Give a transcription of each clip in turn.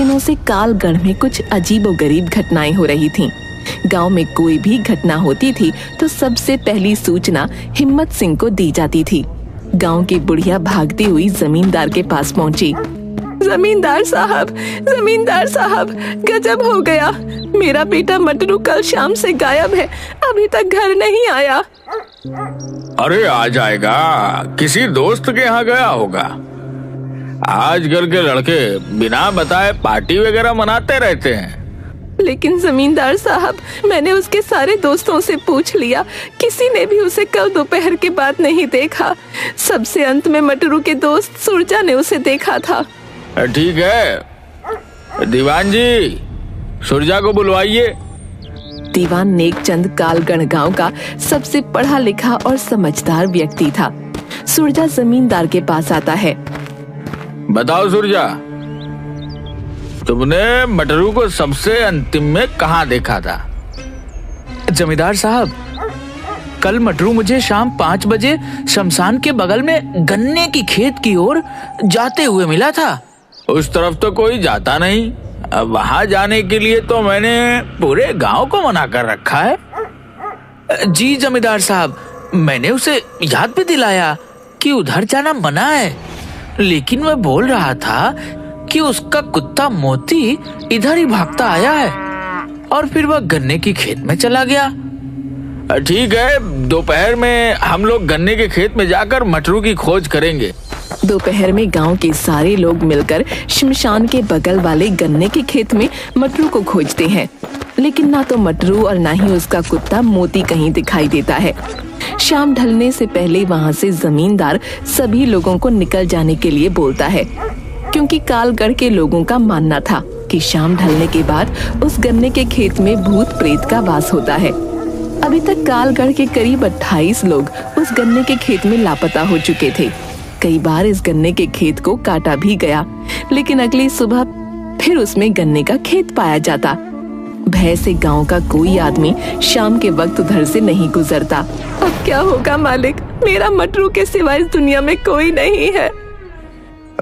दिनों से कालगढ़ में कुछ अजीबोगरीब घटनाएं हो रही थीं। गांव में कोई भी घटना होती थी तो सबसे पहली सूचना हिम्मत सिंह को दी जाती थी। गांव की बुढ़िया भागती हुई जमींदार के पास पहुंची। जमींदार साहब, गजब हो गया। मेरा बेटा मटरू कल शाम से गायब है, अभी तक घर नहीं आया। अरे आ जाएगा, किसी दोस्त के यहाँ गया होगा। आजकल के लड़के बिना बताए पार्टी वगैरह मनाते रहते हैं। लेकिन जमींदार साहब, मैंने उसके सारे दोस्तों से पूछ लिया, किसी ने भी उसे कल दोपहर के बाद नहीं देखा। सबसे अंत में मटरू के दोस्त सुरजा ने उसे देखा था। ठीक है, दीवान जी सुरजा को बुलवाइए। दीवान नेकचंद कालगढ़ गांव का सबसे पढ़ा लिखा और समझदार व्यक्ति था। सुरजा जमींदार के पास आता है। बताओ सुरजा, तुमने मटरू को सबसे अंतिम में कहाँ देखा था? जमींदार साहब, कल मटरू मुझे शाम 5 बजे शमशान के बगल में गन्ने की खेत की ओर जाते हुए मिला था। उस तरफ तो कोई जाता नहीं। अब वहाँ जाने के लिए तो मैंने पूरे गांव को मना कर रखा है। जी जमींदार साहब, मैंने उसे याद भी दिलाया कि उधर जाना मना है, लेकिन वह बोल रहा था कि उसका कुत्ता मोती इधर ही भागता आया है और फिर वह गन्ने की खेत में चला गया। ठीक है, दोपहर में हम लोग गन्ने के खेत में जाकर मटरू की खोज करेंगे। दोपहर में गांव के सारे लोग मिलकर शमशान के बगल वाले गन्ने के खेत में मटरू को खोजते हैं, लेकिन ना तो मटरू और ना ही उसका कुत्ता मोती कहीं दिखाई देता है। शाम ढलने से पहले वहां से जमींदार सभी लोगों को निकल जाने के लिए बोलता है, क्योंकि कालगढ़ के लोगों का मानना था कि शाम ढलने के बाद उस गन्ने के खेत में भूत प्रेत का वास होता है। अभी तक कालगढ़ के करीब 28 लोग उस गन्ने के खेत में लापता हो चुके थे। कई बार इस गन्ने के खेत को काटा भी गया, लेकिन अगली सुबह फिर उसमें गन्ने का खेत पाया जाता। भय से गांव का कोई आदमी शाम के वक्त उधर से नहीं गुजरता। अब क्या होगा मालिक, मेरा मटरू के सिवाय इस दुनिया में कोई नहीं है।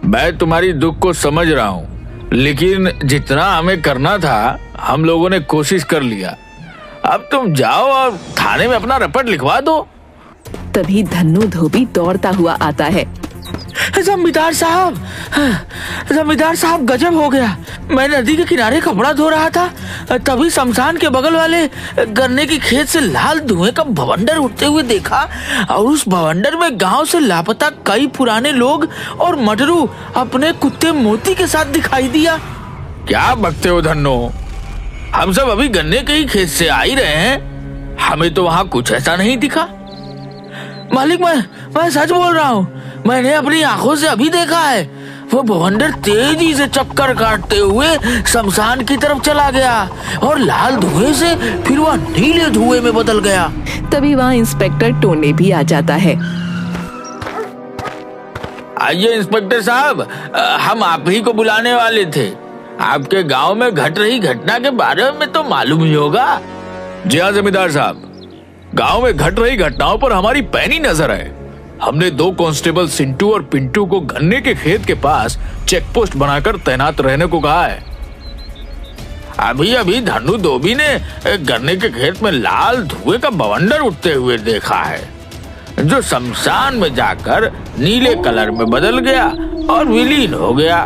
मैं तुम्हारी दुख को समझ रहा हूँ, लेकिन जितना हमें करना था हम लोगों ने कोशिश कर लिया। अब तुम जाओ और थाने में अपना रपट लिखवा दो। तभी धन्नू धोबी दौड़ता हुआ आता है। जमींदार साहब, गजब हो गया। मैं नदी के किनारे कपड़ा धो रहा था, तभी शमशान के बगल वाले गन्ने की खेत से लाल धुएं का भवंडर उठते हुए देखा और उस भवंडर में गांव से लापता कई पुराने लोग और मटरू अपने कुत्ते मोती के साथ दिखाई दिया। क्या बकते हो धन्नो, हम सब अभी गन्ने के ही खेत से आ ही रहे हैं, हमें तो वहाँ कुछ ऐसा नहीं दिखा। मालिक, मैं सच बोल रहा हूँ, मैंने अपनी आंखों से अभी देखा है। वो भवंडर तेजी से चक्कर काटते हुए शमशान की तरफ चला गया और लाल धुएं से फिर वह नीले धुएं में बदल गया। तभी वहाँ इंस्पेक्टर टोने भी आ जाता है। आइए इंस्पेक्टर साहब, हम आप ही को बुलाने वाले थे। आपके गांव में घट रही घटना के बारे में तो मालूम ही होगा। जी हाँ जमींदार साहब, गांव में घट रही घटनाओं पर हमारी पैनी नजर है। हमने 2 कांस्टेबल सिंटू और पिंटू को गन्ने के खेत के पास चेक पोस्ट बनाकर तैनात रहने को कहा है। अभी धन्नू धोबी ने गन्ने के खेत में लाल धुएं का बवंडर उठते हुए देखा है, जो शमशान में जाकर नीले कलर में बदल गया और विलीन हो गया।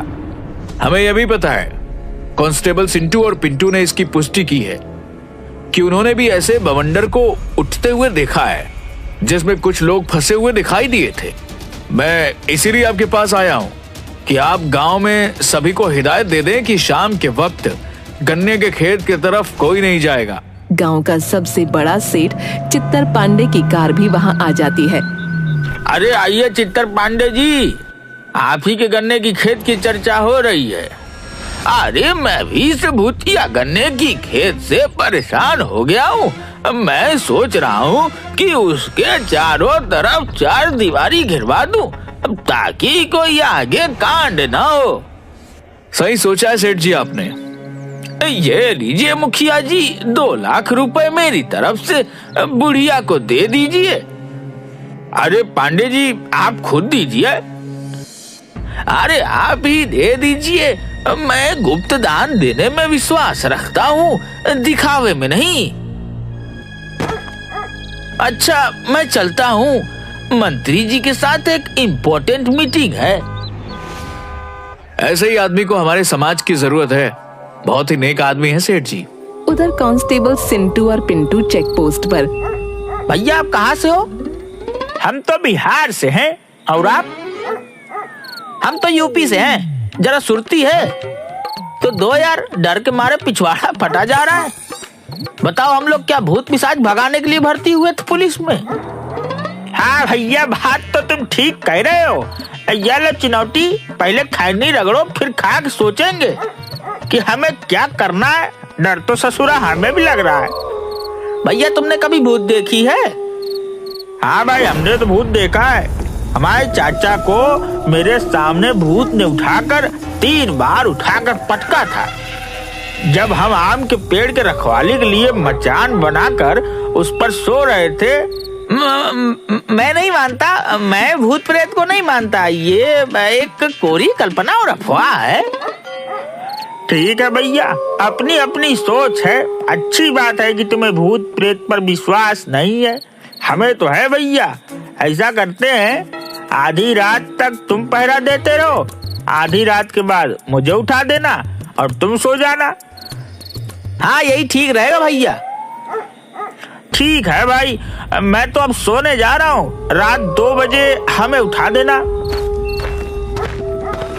हमें यह भी पता है, कांस्टेबल सिंटू और पिंटू ने इसकी पुष्टि की है कि उन्होंने भी ऐसे बवंडर को उठते हुए देखा है, जिसमें कुछ लोग फंसे हुए दिखाई दिए थे। मैं इसीलिए आपके पास आया हूँ कि आप गांव में सभी को हिदायत दे दें कि शाम के वक्त गन्ने के खेत की तरफ कोई नहीं जाएगा। गांव का सबसे बड़ा सेठ चित्तर पांडे की कार भी वहां आ जाती है। अरे आइए चित्तर पांडे जी, आप ही के गन्ने की खेत की चर्चा हो रही है। अरे मैं भी इस भूतिया गन्ने की खेत से परेशान हो गया हूँ। मैं सोच रहा हूँ कि उसके चारों तरफ 4 दीवारी घिरवा दूं, ताकि कोई आगे कांड ना हो। सही सोचा है सेठ जी आपने। ये लीजिए मुखिया जी, 2 लाख रुपए मेरी तरफ से बुढ़िया को दे दीजिए। अरे पांडे जी आप खुद दीजिए। अरे आप ही दे दीजिए, मैं गुप्त दान देने में विश्वास रखता हूँ, दिखावे में नहीं। अच्छा, मैं चलता हूँ, मंत्री जी के साथ एक इम्पोर्टेंट मीटिंग है। ऐसे ही आदमी को हमारे समाज की जरूरत है। बहुत ही नेक आदमी है सेठ जी। उधर कांस्टेबल सिंटू और पिंटू चेक पोस्ट पर। भैया, आप कहाँ से हो? हम तो बिहार से हैं। और आप? हम तो यूपी से हैं। जरा सुरती है तो दो यार, डर के मारे पिछवाड़ा फटा जा रहा है। बताओ, हम लोग क्या भूत पिशाच भगाने के लिए भर्ती हुए थे पुलिस में? हाँ भैया, बात तो तुम ठीक कह रहे हो। ये लो चिनौटी, पहले खैनी रगड़ो, फिर खा के सोचेंगे कि हमें क्या करना है। डर तो ससुरा हमें भी लग रहा है। भैया, तुमने कभी भूत देखी है? हाँ भाई, हमने तो भूत देखा है। हमारे चाचा को मेरे सामने भूत ने उठाकर 3 बार उठाकर पटका था। जब हम आम के पेड़ के रखवाली के लिए मचान बनाकर उस पर सो रहे थे। मैं नहीं मानता, मैं भूत प्रेत को नहीं मानता। ये एक कोरी कल्पना और अफवाह है। ठीक है भैया, अपनी अपनी सोच है। अच्छी बात है कि तुम्हें भूत प्रेत पर विश्वास नहीं है, हमें तो है भैया। ऐसा करते हैं, आधी रात तक तुम पहरा देते रहो, आधी रात के बाद मुझे उठा देना और तुम सो जाना। हाँ, यही ठीक रहेगा भैया। ठीक है भाई, मैं तो अब सोने जा रहा हूँ। रात 2 बजे हमें उठा देना।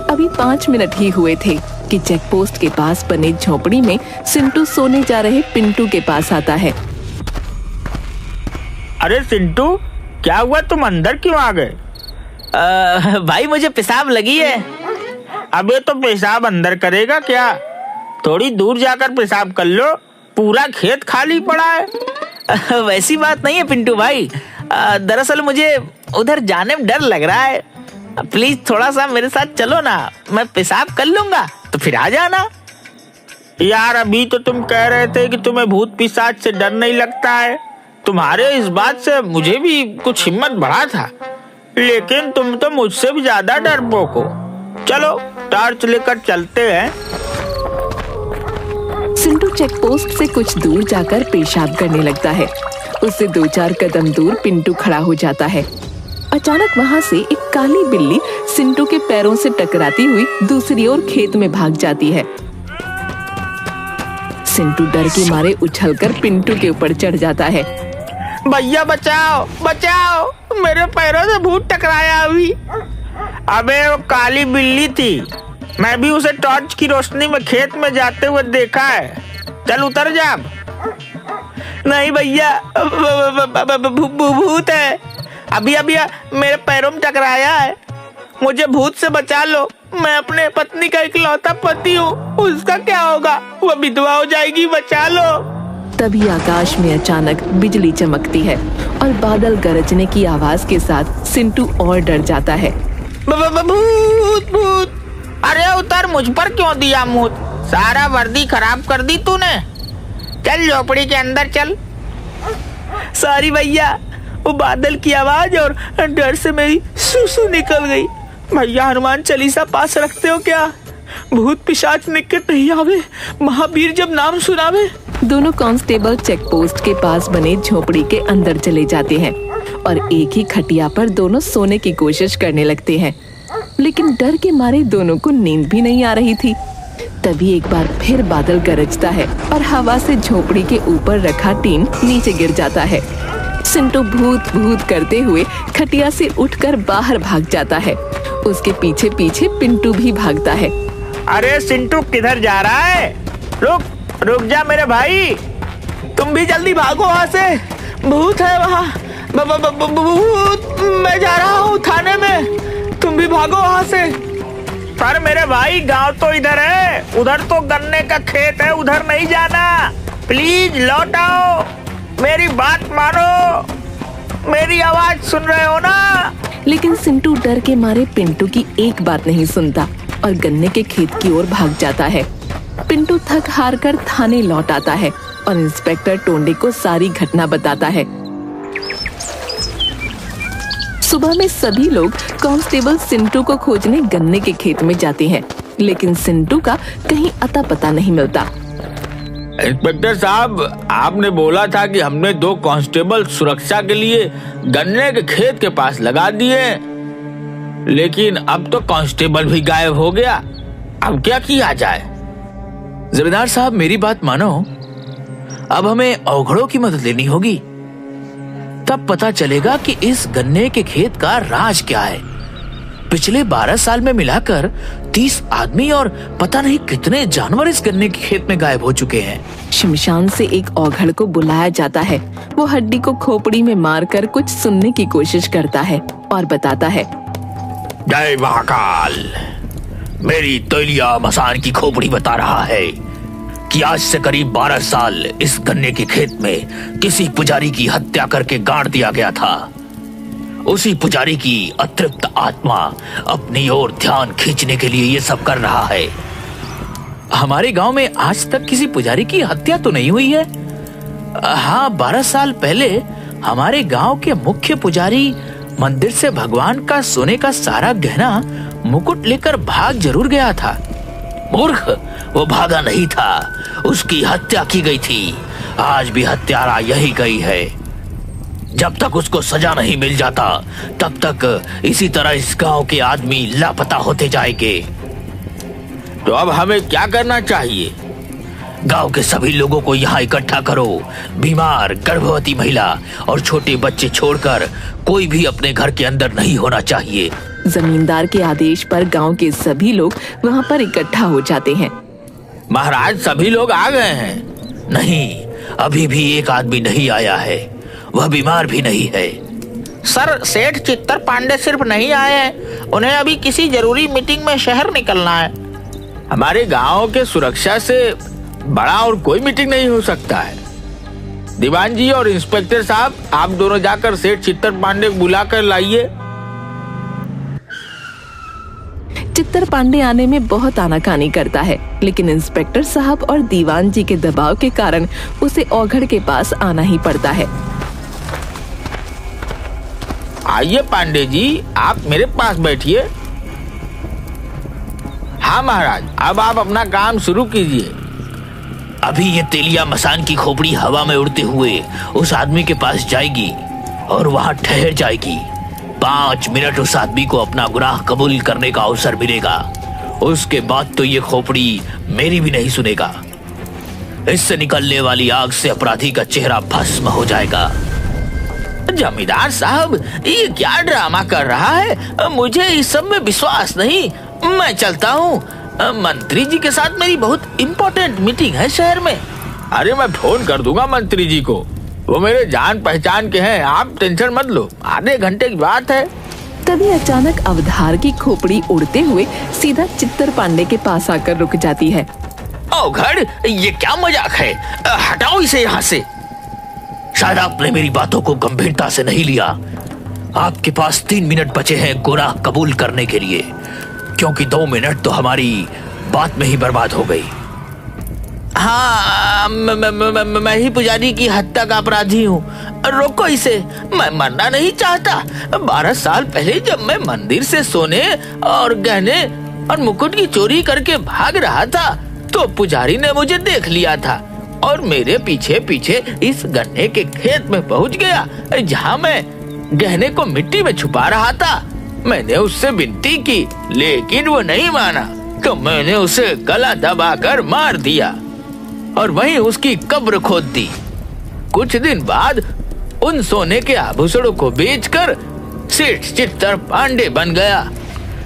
अभी 5 मिनट ही हुए थे कि चेक पोस्ट के पास बने झोपड़ी में सिंटू सोने जा रहे पिंटू के पास आता है। अरे सिंटू, क्या हुआ, तुम अंदर क्यों आ गए? भाई, मुझे पेशाब लगी है। अबे तो पेशाब अंदर करेगा क्या? थोड़ी दूर जाकर पेशाब कर लो, पूरा खेत खाली पड़ा है। वैसी बात नहीं है पिंटू भाई। दरअसल मुझे उधर जाने में डर लग रहा है। प्लीज थोड़ा सा मेरे साथ चलो ना, मैं पेशाब कर लूंगा तो फिर आ जाना। यार, अभी तो तुम कह रहे थे कि तुम्हें भूत पिशाच से डर नहीं लगता है। तुम्हारे इस बात से मुझे भी कुछ हिम्मत बढ़ा था, लेकिन तुम तो मुझसे भी ज्यादा डरपोक हो। चलो, टॉर्च लेकर चलते हैं। सिंटू चेक पोस्ट से कुछ दूर जाकर पेशाब करने लगता है। उससे 2-4 कदम दूर पिंटू खड़ा हो जाता है। अचानक वहाँ से एक काली बिल्ली सिंटू के पैरों से टकराती हुई दूसरी ओर खेत में भाग जाती है। सिंटू डर के मारे उछलकर पिंटू के ऊपर चढ़ जाता है। भैया बचाओ बचाओ, मेरे पैरों से भूत टकराया अभी। अबे वो काली बिल्ली थी, मैं भी उसे टॉर्च की रोशनी में खेत में जाते हुए देखा है। चल उतर जा। नहीं भैया, भूत है। अभी मेरे पैरों में टकराया है। मुझे भूत से बचा लो। मैं अपने पत्नी का इकलौता पति हूँ, उसका क्या होगा? वो विधवा हो जाएगी, बचा लो। तभी आकाश में अचानक बिजली चमकती है और बादल गरजने की आवाज के साथ सिंटू और डर जाता है। भूत भूत! अरे उतर, मुझ पर क्यों दिया मुँह? सारा वर्दी खराब कर दी तूने। चल झोपड़ी के अंदर चल। सॉरी भैया, वो बादल की आवाज और डर से मेरी सुसु निकल गई। भैया, हनुमान चालीसा पास रखते हो क्या? भूत पिशाच निकट नहीं आवे, महावीर जब नाम सुनावे। दोनों कांस्टेबल चेक पोस्ट के पास बने झोपड़ी के अंदर चले जाते हैं और एक ही खटिया पर दोनों सोने की कोशिश करने लगते हैं, लेकिन डर के मारे दोनों को नींद भी नहीं आ रही थी। तभी एक बार फिर बादल गरजता है और हवा से झोपड़ी के ऊपर रखा टीन नीचे गिर जाता है। सिंटू भूत भूत करते हुए खटिया से उठकर बाहर भाग जाता है। उसके पीछे पीछे पिंटू भी भागता है। अरे सिंटू, किधर जा रहा है? रुक रुक जा मेरे भाई। तुम भी जल्दी भागो वहाँ से, भूत है वहाँ। भूत! मैं जा रहा हूँ थाने में, तुम भी भागो वहाँ से। पर मेरे भाई, गांव तो इधर है, उधर तो गन्ने का खेत है, उधर नहीं जाना। प्लीज लौट आओ, मेरी बात मानो, मेरी आवाज सुन रहे हो ना? लेकिन सिंटू डर के मारे पिंटू की एक बात नहीं सुनता और गन्ने के खेत की ओर भाग जाता है। पिंटू थक हार कर थाने लौट आता है और इंस्पेक्टर टोंडे को सारी घटना बताता है। सुबह में सभी लोग कांस्टेबल सिंटू को खोजने गन्ने के खेत में जाते हैं। लेकिन सिंटू का कहीं अता पता नहीं मिलता। इंस्पेक्टर साहब, आपने बोला था कि हमने 2 कांस्टेबल सुरक्षा के लिए गन्ने के खेत के पास लगा दिए, लेकिन अब तो कांस्टेबल भी गायब हो गया। अब क्या किया जाए? जमींदार साहब, मेरी बात मानो, अब हमें औघड़ों की मदद लेनी होगी। तब पता चलेगा कि इस गन्ने के खेत का राज क्या है। पिछले 12 साल में मिलाकर 30 आदमी और पता नहीं कितने जानवर इस गन्ने के खेत में गायब हो चुके हैं। शमशान से एक औघड़ को बुलाया जाता है। वो हड्डी को खोपड़ी में मारकर कुछ सुनने की कोशिश करता है और बताता है, जय महाकाल, मेरी तौलिया मसान की खोपड़ी बता रहा है कि आज से करीब 12 साल इस गन्ने के खेत में किसी पुजारी की हत्या करके गाड़ दिया गया था। उसी पुजारी की अतृप्त आत्मा अपनी ओर ध्यान खींचने के लिए ये सब कर रहा है। हमारे गांव में आज तक किसी पुजारी की हत्या तो नहीं हुई है। हाँ, 12 साल पहले हमारे गांव के मुख्य पुजारी मंदिर से भगवान का सोने का सारा गहना मुकुट लेकर भाग जरूर गया था। मूर्ख, वो भागा नहीं था, उसकी हत्या की गई थी। आज भी हत्यारा यही गई है। जब तक उसको सजा नहीं मिल जाता तब तक इसी तरह इस गांव के आदमी लापता होते जाएंगे। तो अब हमें क्या करना चाहिए? गांव के सभी लोगों को यहाँ इकट्ठा करो। बीमार, गर्भवती महिला और छोटे बच्चे छोड़कर कोई भी अपने घर के अंदर नहीं होना चाहिए। जमींदार के आदेश पर गांव के सभी लोग वहाँ पर इकट्ठा हो जाते हैं। महाराज, सभी लोग आ गए हैं? नहीं, अभी भी एक आदमी नहीं आया है। वह बीमार भी नहीं है। सर, सेठ चित्तर पांडे सिर्फ नहीं आए हैं, उन्हें अभी किसी जरूरी मीटिंग में शहर निकलना है। हमारे गांव के सुरक्षा से बड़ा और कोई मीटिंग नहीं हो सकता है। दीवान जी और इंस्पेक्टर साहब, आप दोनों जाकर सेठ चित्तर पांडे को बुला कर लाइए। चित्तर पांडे आने में बहुत आनाकानी करता है, लेकिन इंस्पेक्टर साहब और दीवान जी के दबाव के कारण उसे औघड़ के पास आना ही पड़ता है। आइए पांडे जी, आप मेरे पास बैठिए। हाँ महाराज, अब आप अपना काम शुरू कीजिए। अभी ये तेलिया मसान की खोपड़ी हवा में उड़ते हुए उस आदमी के पास जाएगी और वहां ठहर जाएगी। 5 मिनट उस आदमी को अपना गुनाह कबूल करने का अवसर मिलेगा। उसके बाद तो ये खोपड़ी मेरी भी नहीं सुनेगा। इससे निकलने वाली आग से अपराधी का चेहरा भस्म हो जाएगा। जमींदार साहब, ये क्या ड्रामा कर रहा है? मुझे इस सब में विश्वास नहीं। मैं चलता हूँ। मंत्री जी के साथ मेरी बहुत इम्पोर्टेंट मीटिंग है शहर में। अरे, मैं फोन कर दूंगा मंत्री जी को, वो मेरे जान पहचान के हैं। आप टेंशन मत लो, आधे घंटे की बात है। तभी अचानक अवधार की खोपड़ी उड़ते हुए सीधा चित्तर पांडे के पास आकर रुक जाती है। औघड़, ये क्या मजाक है? हटाओ इसे यहाँ से। शायद आपने मेरी बातों को गंभीरता से नहीं लिया। आपके पास 3 मिनट बचे हैं गुनाह कबूल करने के लिए, क्योंकि 2 मिनट तो हमारी बात में ही बर्बाद हो गई। हाँ, मैं ही पुजारी की हत्या का अपराधी हूँ। रोको इसे, मैं मरना नहीं चाहता। 12 साल पहले जब मैं मंदिर से सोने और गहने और मुकुट की चोरी करके भाग रहा था तो पुजारी ने मुझे देख लिया था और मेरे पीछे पीछे इस गन्ने के खेत में पहुंच गया, जहाँ मैं गहने को मिट्टी में छुपा रहा था। मैंने उससे विनती की, लेकिन वो नहीं माना, तो मैंने उसे गला दबाकर मार दिया और वहीं उसकी कब्र खोद दी। कुछ दिन बाद उन सोने के आभूषणों को बेचकर सेठ चित्तर पांडे बन गया।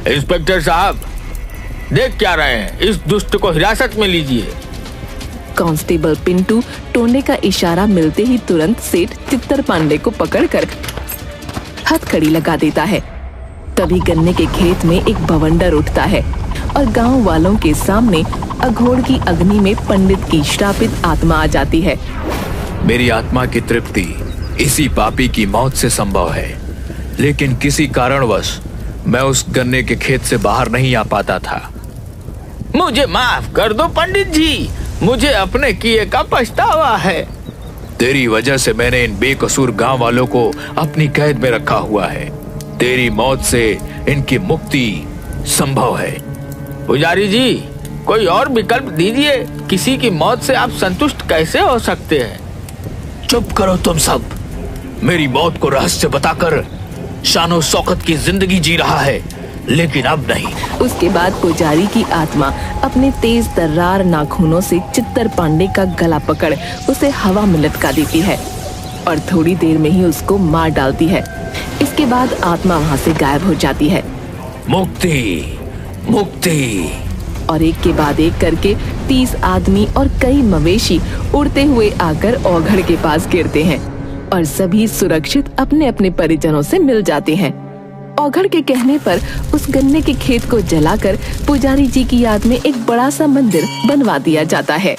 इंस्पेक्टर साहब, देख क्या रहे हैं? इस दुष्ट को हिरासत में लीजिए। कांस्टेबल पिंटू टोने का इशारा मिलते ही तुरंत सेठ चित्तर पांडे को पकड़कर हथकड़ी लगा देता है। तभी गन्ने के खेत में एक बवंडर उठता है और गांव वालों के सामने अघोर की अग्नि में पंडित की श्रापित आत्मा आ जाती है। मेरी आत्मा की तृप्ति इसी पापी की मौत से संभव है, लेकिन किसी कारणवश मैं उस गन्ने के खेत से बाहर नहीं आ पाता था। मुझे माफ कर दो पंडित जी, मुझे अपने किए का पछतावा है। तेरी वजह से मैंने इन बेकसूर गांव वालों को अपनी कैद में रखा हुआ है। तेरी मौत से इनकी मुक्ति संभव है। पुजारी जी, कोई और विकल्प दीजिए। किसी की मौत से आप संतुष्ट कैसे हो सकते हैं? चुप करो तुम सब। मेरी मौत को रहस्य बताकर शानो शौकत की जिंदगी जी रहा है, लेकिन अब नहीं। उसके बाद पुजारी की आत्मा अपने तेज तर्रार नाखूनों से चित्तर पांडे का गला पकड़ उसे हवा में लटका देती है और थोड़ी देर में ही उसको मार डालती है। इसके बाद आत्मा वहाँ से गायब हो जाती है। मुक्ति, मुक्ति। और एक के बाद एक करके 30 आदमी और कई मवेशी उड़ते हुए आकर औघड़ के पास गिरते हैं और सभी सुरक्षित अपने अपने परिजनों से मिल जाते हैं। औघड़ के कहने पर उस गन्ने के खेत को जलाकर पुजारी जी की याद में एक बड़ा सा मंदिर बनवा दिया जाता है।